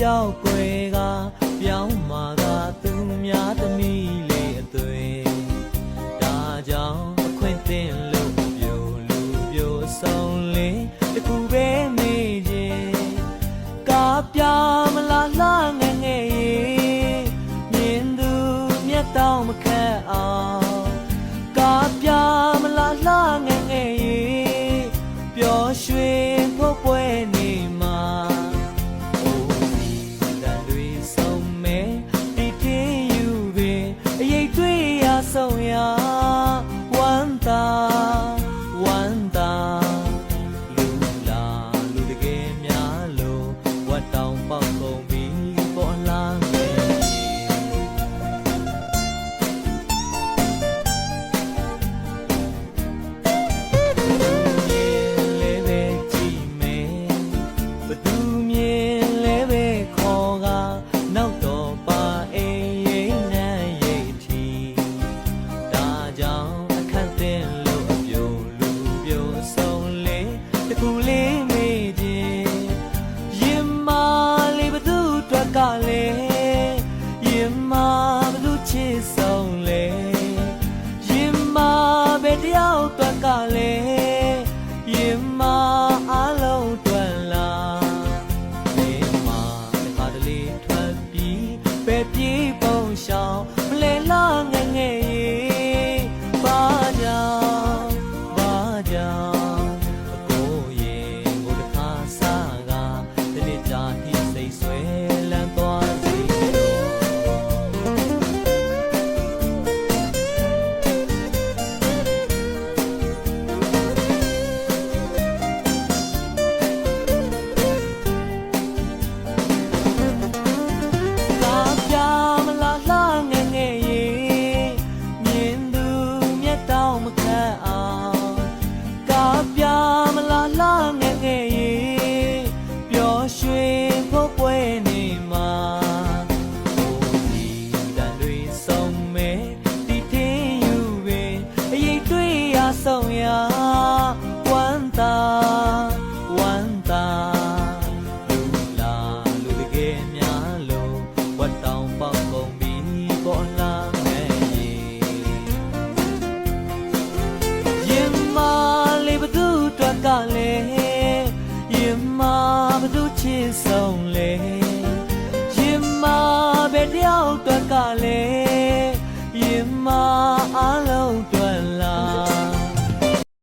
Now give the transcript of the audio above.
ပြောက်ွယ်ကပြောင်းမာကသူများသမီးလေးအသွေးဒါကြောင့်အခွင့်တင်လို့ပြိုလူပြိုဆုံးလေးတခုပဲမေးခြင်းကားပြောင်းမလားလှငယ်ငယ်ရေးမြင်သူမျက်တောင်မခက်အောင်ကားပြောင်းမလားလှငယ်ငယ်ရေးပျော်ရွှင်ဖို့ပွဲနေမှာဆုံးရဝမ်းသာဝမ်းသာလူလာလူတကယ်များလို့ဝတ်တောင်ပေါက်ကုန်ပြီပေါ်လာငယ်လေးပဲကြည့်မယ်ဘသူမြင်လဲပဲခေါ်ကနောက်တော့ပါအိမ်ရိမ်နှံရိတ်ထီကြောင့်အခက်တင်လို့အပြိုလူပြိုဆုံးလေးတခုလေးမေးခြင်းရင်မာလေးဘသူအတွက်ကလေးရင်မာဘသူချစ်ဆုံးလေးရင်မာပဲတယောက်အတွက်ကလေးရင်မာအလုံးတွက်လာရင်မာတစ်ခါတလေထွက်ပြီးပဲပြေးပုံရှောင်းမလဲလာငယ်ငယ်ဘာကြောင့်အကိုရင်ကိုတစ်ခါစားကဒီနေ့ကြာထိစိတ်ဆွဲလန်းသွားစီကားပြောင်းမလားလှငယ်ငယ်ရေးမြင်သူမျက်တောင်မခက်အောင်ကားပြောင်းမလားလှငယ်ငယ်ရေးပျော်ရွှင်ဖို့ပွဲနေမှာဟိုဒီတန်တွေဆုံးမဲ့ဒီထင်းယူပင်အရေးတွေ့ရဆုံးရဝမ်းသာဝမ်းသာလူလာလူတကယ်များလို့ဝတ်တောင်ပေါက်ကုန်ပြီပေါ်လာရင်မာလေးဘသူအတွက်ကလေးရင်မာဘသူချစ်ဆုံးလေးရင်မာပဲတယောက်အတွက်ကလေး